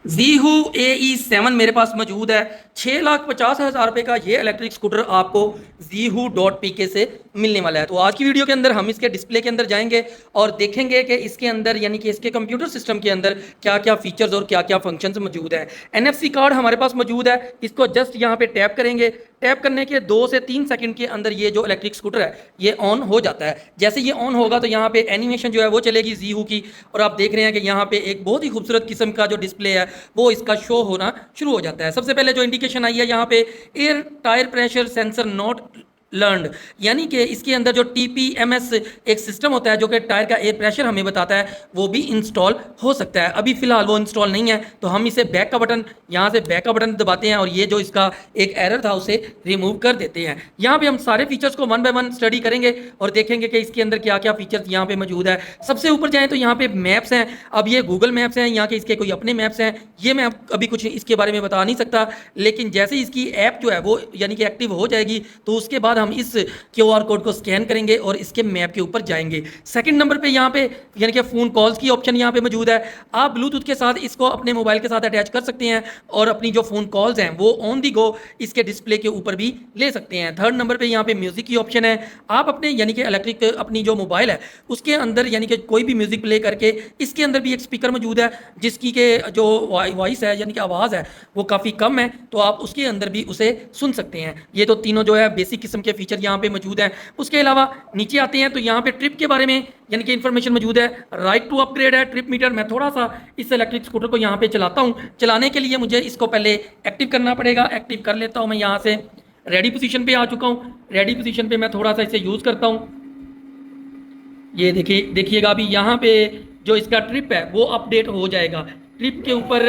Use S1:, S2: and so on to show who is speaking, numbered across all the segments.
S1: Zihoo AE7 मेरे पास मौजूद है। 6,50,000 रुपये का ये इलेक्ट्रिक स्कूटर आपको Zihoo.pk से मिलने वाला है। तो आज की वीडियो के अंदर हम इसके डिस्प्ले के अंदर जाएंगे और देखेंगे कि इसके अंदर यानी कि इसके कंप्यूटर सिस्टम के अंदर क्या क्या फीचर्स और क्या क्या फंक्शंस मौजूद है। NFC कार्ड हमारे पास मौजूद है। इसको जस्ट यहाँ पे टैप करेंगे। टैप करने के 2 से 3 सेकंड के अंदर ये जो इलेक्ट्रिक स्कूटर है ये ऑन हो जाता है। जैसे ये ऑन होगा तो यहाँ पे एनिमेशन जो है वो चलेगी Zihoo की, और आप देख रहे हैं कि यहाँ पे एक बहुत ही खूबसूरत किस्म का जो डिस्प्ले है वो इसका शो होना शुरू हो जाता है। सबसे पहले जो इंडिकेशन आई है यहाँ पे air tyre pressure sensor not learned, यानी कि इसके अंदर जो TPMS एक सिस्टम होता है जो कि टायर का एयर प्रेशर हमें बताता है वो भी इंस्टॉल हो सकता है। अभी फिलहाल वो इंस्टॉल नहीं है तो हम इसे बैक का बटन, यहाँ से बैक का बटन दबाते हैं और ये जो इसका एक एरर था उसे रिमूव कर देते हैं। यहाँ पे हम सारे फीचर्स को वन बाय वन स्टडी करेंगे और देखेंगे कि इसके अंदर क्या क्या फीचर्स यहाँ पे मौजूद है। सबसे ऊपर जाएँ तो यहाँ पे मैप्स हैं। अब ये गूगल मैप्स हैं, यहाँ के इसके कोई अपने मैप्स हैं, ये मैं अभी कुछ इसके बारे में बता नहीं सकता, लेकिन जैसे ही इसकी ऐप जो है वो यानी कि एक्टिव हो जाएगी तो उसके बाद हम इस QR कोड को स्कैन करेंगे और इसके मैप के ऊपर जाएंगे। सेकंड नंबर पे यहाँ पे यानी कि फ़ोन कॉल्स की ऑप्शन यहाँ पे मौजूद है। आप ब्लूटूथ के साथ इसको अपने मोबाइल के साथ अटैच कर सकते हैं और अपनी जो फ़ोन कॉल्स हैं वो ऑन दी गो इसके डिस्प्ले के ऊपर भी ले सकते हैं। थर्ड नंबर पे यहाँ पे म्यूज़िक की ऑप्शन है। आप अपने यानी कि इलेक्ट्रिक अपनी जो मोबाइल है उसके अंदर यानी कि कोई भी म्यूज़िक प्ले करके, इसके अंदर भी एक स्पीकर मौजूद है जिसकी के जो वॉइस है यानी कि आवाज़ है वो काफ़ी कम है, तो आप उसके अंदर भी उसे सुन सकते हैं। ये तो तीनों जो है बेसिक किस्म के फीचर यहाँ पे मौजूद है। उसके अलावा नीचे आते हैं तो यहाँ पे ट्रिप के बारे में यानी कि इन्फॉर्मेशन मौजूद है। राइट टू अपग्रेड है ट्रिप मीटर। मैं थोड़ा सा इस इलेक्ट्रिक स्कूटर को यहाँ पे चलाता हूँ। चलाने के लिए मुझे इसको पहले एक्टिव करना पड़ेगा। एक्टिव कर लेता हूँ मैं। यहाँ से रेडी पोजीशन पे आ चुका हूँ। रेडी पोजीशन पे मैं थोड़ा सा इसे यूज़ करता हूँ। ये देखिएगा अभी यहाँ पे जो इसका ट्रिप है वो अपडेट हो जाएगा। ट्रिप के ऊपर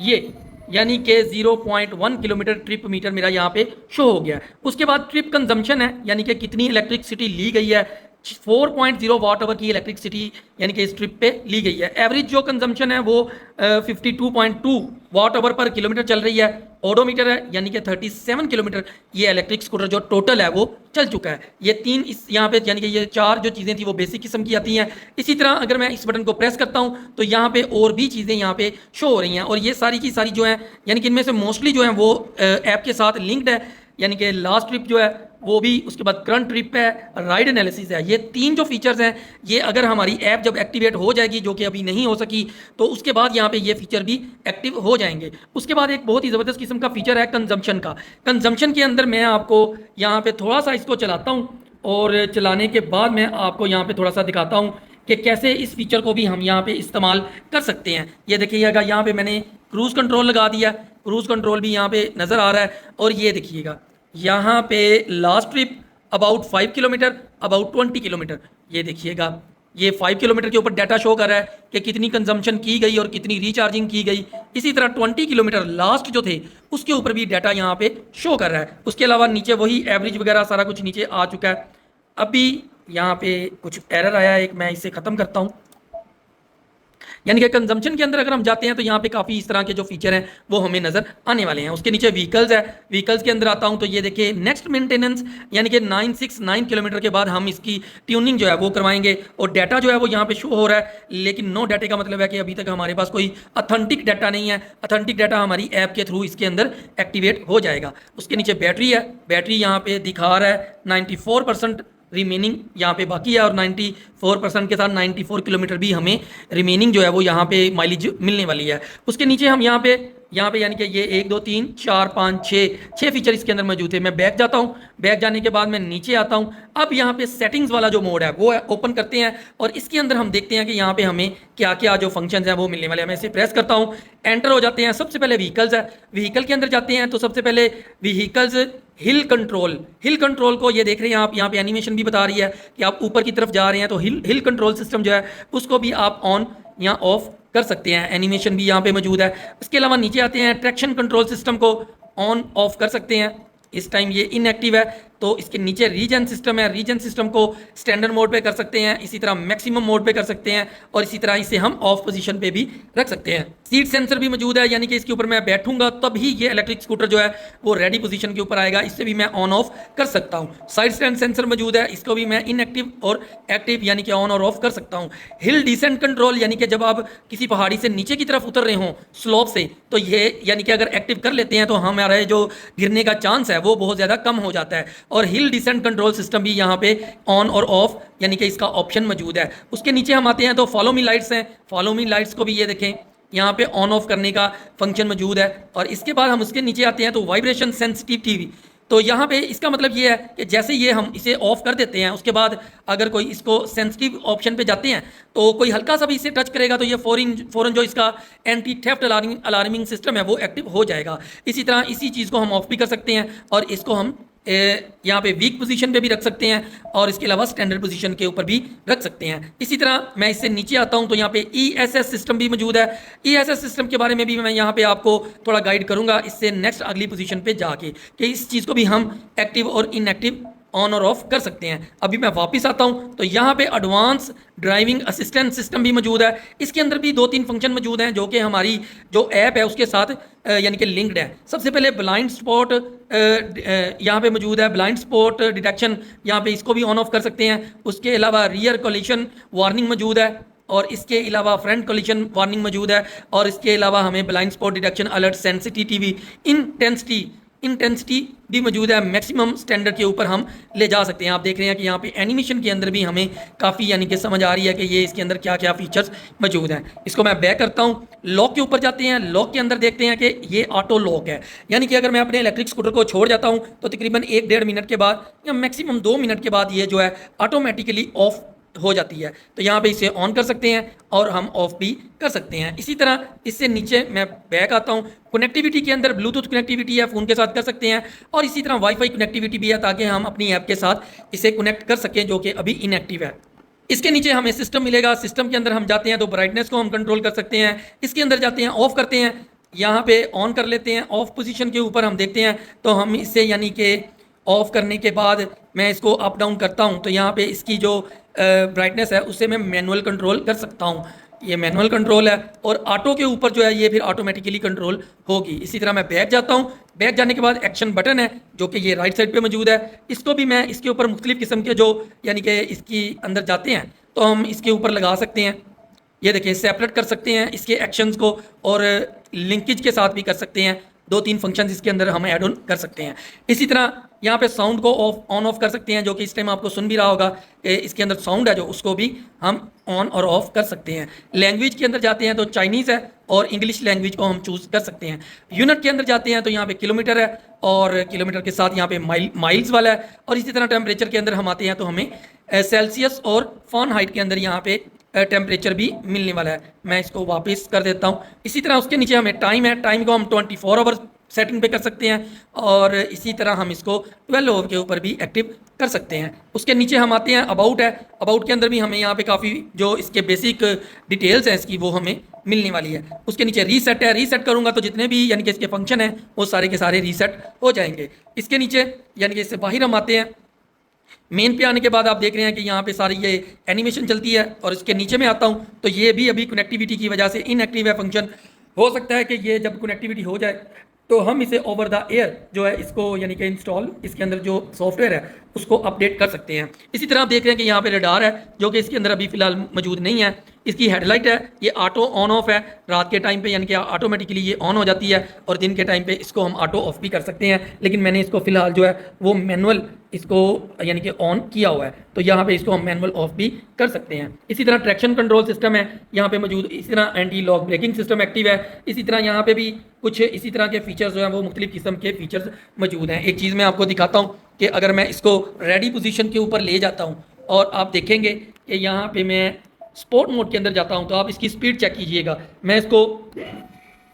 S1: ये यानी कि 0.1 किलोमीटर ट्रिप मीटर मेरा यहाँ पे शो हो गया। उसके बाद ट्रिप कंजम्पशन है यानी कि कितनी इलेक्ट्रिसिटी ली गई है। 4.0 वाट आवर की इलेक्ट्रिसिटी यानी कि इस ट्रिप पे ली गई है। एवरेज जो कंजम्पशन है वो 52.2 वाट आवर पर किलोमीटर चल रही है। ओडोमीटर है यानी कि 37 किलोमीटर ये इलेक्ट्रिक स्कूटर जो टोटल है वो चल चुका है। ये तीन इस यहाँ पे यानी कि ये चार जो चीज़ें थी वो बेसिक किस्म की आती हैं। इसी तरह अगर मैं इस बटन को प्रेस करता हूँ तो यहाँ पे और भी चीज़ें यहाँ पे शो हो रही हैं, और ये सारी की सारी जो हैं यानी कि इनमें से मोस्टली जो है वो ऐप के साथ लिंक्ड है। यानी कि लास्ट ट्रिप जो है वो भी, उसके बाद करंट ट्रिप है, राइड एनालिसिस है। ये तीन जो फीचर्स हैं ये अगर हमारी ऐप जब एक्टिवेट हो जाएगी, जो कि अभी नहीं हो सकी, तो उसके बाद यहाँ पे ये फीचर भी एक्टिव हो जाएंगे। उसके बाद एक बहुत ही ज़बरदस्त किस्म का फीचर है कंजम्पशन का। कंजम्पशन के अंदर मैं आपको यहाँ पे थोड़ा सा इसको चलाता हूँ और चलाने के बाद मैं आपको यहाँ पे थोड़ा सा दिखाता हूँ कि कैसे इस फीचर को भी हम यहाँ पे इस्तेमाल कर सकते हैं। ये देखिएगा यहाँ पे मैंने क्रूज़ कंट्रोल लगा दिया। क्रूज़ कंट्रोल भी यहाँ पे नज़र आ रहा है। और ये देखिएगा यहाँ पे last trip about 5 kilometre, about 20 kilometre. ये देखिएगा ये 5 किलोमीटर के ऊपर डाटा शो कर रहा है कि कितनी कंजम्पशन की गई और कितनी रिचार्जिंग की गई। इसी तरह 20 किलोमीटर लास्ट जो थे उसके ऊपर भी डाटा यहाँ पे शो कर रहा है। उसके अलावा नीचे वही एवरेज वगैरह सारा कुछ नीचे आ चुका है। अभी यहाँ पे कुछ एरर आया है, एक मैं इसे ख़त्म करता हूँ। यानी कि कंजम्पशन के अंदर अगर हम जाते हैं तो यहाँ पे काफ़ी इस तरह के जो फीचर हैं वो हमें नज़र आने वाले हैं। उसके नीचे व्हीकल्स है। व्हीकल्स के अंदर आता हूँ तो ये देखिए नेक्स्ट मेंटेनेंस यानी कि 969 किलोमीटर के बाद हम इसकी ट्यूनिंग जो है वो करवाएंगे, और डाटा जो है वो यहाँ पे शो हो रहा है। लेकिन नो डाटे का मतलब है कि अभी तक हमारे पास कोई अथेंटिक डाटा नहीं है। अथेंटिक डाटा हमारी ऐप के थ्रू इसके अंदर एक्टिवेट हो जाएगा। उसके नीचे बैटरी है। बैटरी यहाँ पे दिखा रहा है 94% रिमेनिंग यहाँ पे बाकी है, और 94% के साथ 94 किलोमीटर भी हमें रिमेनिंग जो है वो यहाँ पे माइलेज मिलने वाली है। उसके नीचे हम यहाँ पे यानी कि ये 1 2 3 4 5 6 फीचर इसके अंदर मौजूद है। मैं बैक जाता हूँ। बैक जाने के बाद मैं नीचे आता हूँ। अब यहाँ पे सेटिंग्स वाला जो मोड है वो ओपन करते हैं और इसके अंदर हम देखते हैं कि यहाँ पे हमें क्या क्या जो फंक्शंस हैं वो मिलने वाले हैं। मैं इसे प्रेस करता हूँ, एंटर हो जाते हैं। सबसे पहले व्हीकल्स है। व्हीकल के अंदर जाते हैं तो सबसे पहले व्हीकल्स हिल कंट्रोल को ये देख रहे हैं आप, यहाँ पे एनिमेशन भी बता रही है कि आप ऊपर की तरफ जा रहे हैं तो हिल कंट्रोल सिस्टम जो है उसको भी आप ऑन या ऑफ कर सकते हैं। एनिमेशन भी यहाँ पे मौजूद है। इसके अलावा नीचे आते हैं ट्रैक्शन कंट्रोल सिस्टम को ऑन ऑफ कर सकते हैं। इस टाइम ये इनएक्टिव है। तो इसके नीचे रीजन सिस्टम है, रीजन सिस्टम को स्टैंडर्ड मोड पे कर सकते हैं, इसी तरह मैक्सिमम मोड पे कर सकते हैं और इसी तरह इसे हम ऑफ पोजीशन पे भी रख सकते हैं। सीट सेंसर भी मौजूद है, यानी कि इसके ऊपर मैं बैठूंगा तभी ये इलेक्ट्रिक स्कूटर जो है वो रेडी पोजीशन के ऊपर आएगा, इससे भी मैं ऑन ऑफ कर सकता हूँ। साइड स्टैंड सेंसर मौजूद है, इसको भी मैं इनएक्टिव और एक्टिव यानी कि ऑन और ऑफ कर सकता हूँ। हिल डिसेंट कंट्रोल, यानी कि जब आप किसी पहाड़ी से नीचे की तरफ उतर रहे हो स्लोप से, तो ये यानी कि अगर एक्टिव कर लेते हैं तो हमारा जो गिरने का चांस है वो बहुत ज़्यादा कम हो जाता है। और हिल डिसेंट कंट्रोल सिस्टम भी यहाँ पे ऑन और ऑफ यानी कि इसका ऑप्शन मौजूद है। उसके नीचे हम आते हैं तो फॉलो मी लाइट्स हैं, फॉलो मी लाइट्स को भी ये देखें यहाँ पे ऑन ऑफ करने का फंक्शन मौजूद है। और इसके बाद हम उसके नीचे आते हैं तो वाइब्रेशन सेंसिटिविटी, तो यहाँ पे इसका मतलब ये है कि जैसे ये हम इसे ऑफ कर देते हैं उसके बाद अगर कोई इसको सेंसिटिव ऑप्शन पे जाते हैं तो कोई हल्का सा भी इसे टच करेगा तो ये फ़ौरन जो इसका एंटी थेफ्ट अलार्मिंग सिस्टम है वो एक्टिव हो जाएगा। इसी तरह इसी चीज़ को हम ऑफ भी कर सकते हैं और इसको हम यहाँ पे वीक पोजीशन पे भी रख सकते हैं और इसके अलावा स्टैंडर्ड पोजीशन के ऊपर भी रख सकते हैं। इसी तरह मैं इससे नीचे आता हूँ तो यहाँ पे ESS सिस्टम भी मौजूद है। ESS सिस्टम के बारे में भी मैं यहाँ पे आपको थोड़ा गाइड करूँगा इससे नेक्स्ट अगली पोजीशन पे जाके कि इस चीज़ को भी हम एक्टिव और इनएक्टिव ऑन और ऑफ कर सकते हैं। अभी मैं वापस आता हूं तो यहाँ पे एडवांस ड्राइविंग असिस्टेंट सिस्टम भी मौजूद है। इसके अंदर भी 2-3 फंक्शन मौजूद हैं जो कि हमारी जो ऐप है उसके साथ यानी कि लिंक्ड है। सबसे पहले ब्लाइंड स्पॉट यहाँ पे मौजूद है, ब्लाइंड स्पॉट डिटेक्शन, यहाँ पे इसको भी ऑन ऑफ कर सकते हैं। उसके अलावा रियर कोलिशन वार्निंग मौजूद है और इसके अलावा फ्रंट कोलिशन वार्निंग मौजूद है और इसके अलावा हमें blind spot detection alert sensitivity intensity भी मौजूद है। मैक्सिमम स्टैंडर्ड के ऊपर हम ले जा सकते हैं। आप देख रहे हैं कि यहाँ पे एनिमेशन के अंदर भी हमें काफ़ी यानी कि समझ आ रही है कि ये इसके अंदर क्या क्या फीचर्स मौजूद हैं। इसको मैं बैक करता हूँ, लॉक के ऊपर जाते हैं। लॉक के अंदर देखते हैं कि ये ऑटो लॉक है, यानी कि अगर मैं अपने इलेक्ट्रिक स्कूटर को छोड़ जाता हूँ तो तकरीबन 1-1.5 मिनट के बाद या मैक्सिमम 2 मिनट के बाद ये जो है ऑटोमेटिकली ऑफ हो जाती है। तो यहाँ पे इसे ऑन कर सकते हैं और हम ऑफ भी कर सकते हैं। इसी तरह इससे नीचे मैं बैक आता हूँ। कनेक्टिविटी के अंदर ब्लूटूथ कनेक्टिविटी है, फ़ोन के साथ कर सकते हैं और इसी तरह वाईफाई कनेक्टिविटी भी है ताकि हम अपनी ऐप के साथ इसे कनेक्ट कर सकें जो कि अभी इनएक्टिव है। इसके नीचे हमें सिस्टम मिलेगा। सिस्टम के अंदर हम जाते हैं तो ब्राइटनेस को हम कंट्रोल कर सकते हैं। इसके अंदर जाते हैं, ऑफ करते हैं, यहाँ पे ऑन कर लेते हैं। ऑफ पोजीशन के ऊपर हम देखते हैं तो हम इससे यानी कि ऑफ करने के बाद मैं इसको अप डाउन करता हूँ तो यहाँ पे इसकी जो ब्राइटनेस है उससे मैं मैनुअल कंट्रोल कर सकता हूँ। ये मैनुअल कंट्रोल है और ऑटो के ऊपर जो है ये फिर ऑटोमेटिकली कंट्रोल होगी। इसी तरह मैं बैक जाता हूँ। बैक जाने के बाद एक्शन बटन है जो कि ये राइट साइड पे मौजूद है। इसको भी मैं इसके ऊपर मुख्तलिफ किस्म के जो यानी कि इसकी अंदर जाते हैं तो हम इसके ऊपर लगा सकते हैं। ये देखिए सेपरेट कर सकते हैं इसके एक्शंस को और लिंकेज के साथ भी कर सकते हैं। 2-3 फंक्शन इसके अंदर हम ऐड ऑन कर सकते हैं। इसी तरह यहाँ पे साउंड को ऑन ऑफ कर सकते हैं जो कि इस टाइम आपको सुन भी रहा होगा कि इसके अंदर साउंड है जो उसको भी हम ऑन और ऑफ कर सकते हैं। लैंग्वेज के अंदर जाते हैं तो चाइनीज़ है और इंग्लिश लैंग्वेज को हम चूज़ कर सकते हैं। यूनिट के अंदर जाते हैं तो यहाँ पे किलोमीटर है और किलोमीटर के साथ यहाँ पे माइल्स वाला है। और इसी तरह टेम्परेचर के अंदर हम आते हैं तो हमें सेल्सियस और फ़ारेनहाइट के अंदर यहाँ पे टेम्परेचर भी मिलने वाला है। मैं इसको वापस कर देता हूँ। इसी तरह उसके नीचे हमें टाइम है, टाइम को हम 24 आवर सेटिंग पे कर सकते हैं और इसी तरह हम इसको 12 आवर के ऊपर भी एक्टिव कर सकते हैं। उसके नीचे हम आते हैं, अबाउट है। अबाउट के अंदर भी हमें यहाँ पे काफ़ी जो इसके बेसिक डिटेल्स हैं इसकी वो हमें मिलने वाली है। उसके नीचे रीसेट है, रीसेट करूँगा तो जितने भी यानी कि इसके फंक्शन हैं वो सारे के सारे रीसेट हो जाएंगे। इसके नीचे यानी कि इससे बाहर हम आते हैं। मेन पे आने के बाद आप देख रहे हैं कि यहाँ पे सारी ये एनिमेशन चलती है और इसके नीचे में आता हूँ तो ये भी अभी कनेक्टिविटी की वजह से इनएक्टिव है फंक्शन। हो सकता है कि ये जब कनेक्टिविटी हो जाए तो हम इसे ओवर द एयर जो है इसको यानी कि इंस्टॉल इसके अंदर जो सॉफ्टवेयर है उसको अपडेट कर सकते हैं। इसी तरह आप देख रहे हैं कि यहाँ पे रडार है जो कि इसके अंदर अभी फ़िलहाल मौजूद नहीं है। इसकी हेडलाइट है, ये ऑटो ऑन ऑफ है। रात के टाइम पे यानी कि ऑटोमेटिकली ये ऑन हो जाती है और दिन के टाइम पे इसको हम ऑटो ऑफ भी कर सकते हैं, लेकिन मैंने इसको फ़िलहाल जो है वो मैनुअल इसको यानी कि ऑन किया हुआ है तो यहाँ पे इसको हम मैनुअल ऑफ भी कर सकते हैं। इसी तरह ट्रैक्शन कंट्रोल सिस्टम है यहाँ पे मौजूद। इसी तरह anti lock braking system active है। इसी तरह यहाँ पे भी कुछ इसी तरह के फीचर्स जो हैं वो मुख्तलिफ किस्म के फीचर्स मौजूद हैं। एक चीज़ मैं आपको दिखाता हूँ कि अगर मैं इसको रेडी पोजीशन के ऊपर ले जाता हूँ और आप देखेंगे कि यहाँ पे मैं स्पोर्ट मोड के अंदर जाता हूँ तो आप इसकी स्पीड चेक कीजिएगा। मैं इसको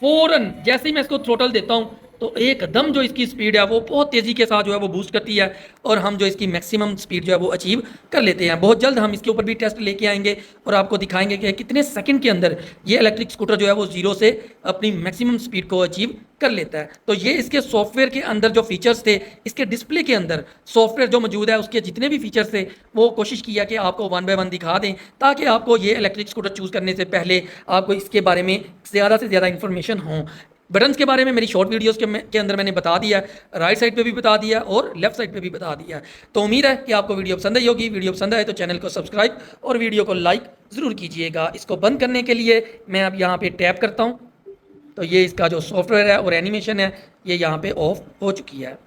S1: फ़ौरन जैसे ही मैं इसको थ्रोटल देता हूँ तो एकदम जो इसकी स्पीड है वो बहुत तेज़ी के साथ जो है वो बूस्ट करती है और हम जो इसकी मैक्सिमम स्पीड जो है वो अचीव कर लेते हैं। बहुत जल्द हम इसके ऊपर भी टेस्ट लेके आएंगे और आपको दिखाएंगे कि कितने सेकंड के अंदर ये इलेक्ट्रिक स्कूटर जो है वो 0 से अपनी मैक्सिमम स्पीड को अचीव कर लेता है। तो ये इसके सॉफ्टवेयर के अंदर जो फीचर्स थे, इसके डिस्प्ले के अंदर सॉफ्टवेयर जो मौजूद है उसके जितने भी फीचर्स थे वो कोशिश किया कि आपको वन बाय वन दिखा दें, ताकि आपको ये इलेक्ट्रिक स्कूटर चूज़ करने से पहले आपको इसके बारे में ज़्यादा से ज़्यादा इन्फॉर्मेशन हो। बटन्स के बारे में मेरी शॉर्ट वीडियोस के अंदर मैंने बता दिया, राइट साइड पे भी बता दिया और लेफ्ट साइड पे भी बता दिया। तो उम्मीद है कि आपको वीडियो पसंद आई होगी। वीडियो पसंद आए तो चैनल को सब्सक्राइब और वीडियो को लाइक ज़रूर कीजिएगा। इसको बंद करने के लिए मैं अब यहाँ पे टैप करता हूँ, तो ये इसका जो सॉफ्टवेयर है और एनिमेशन है ये यहाँ पे ऑफ हो चुकी है।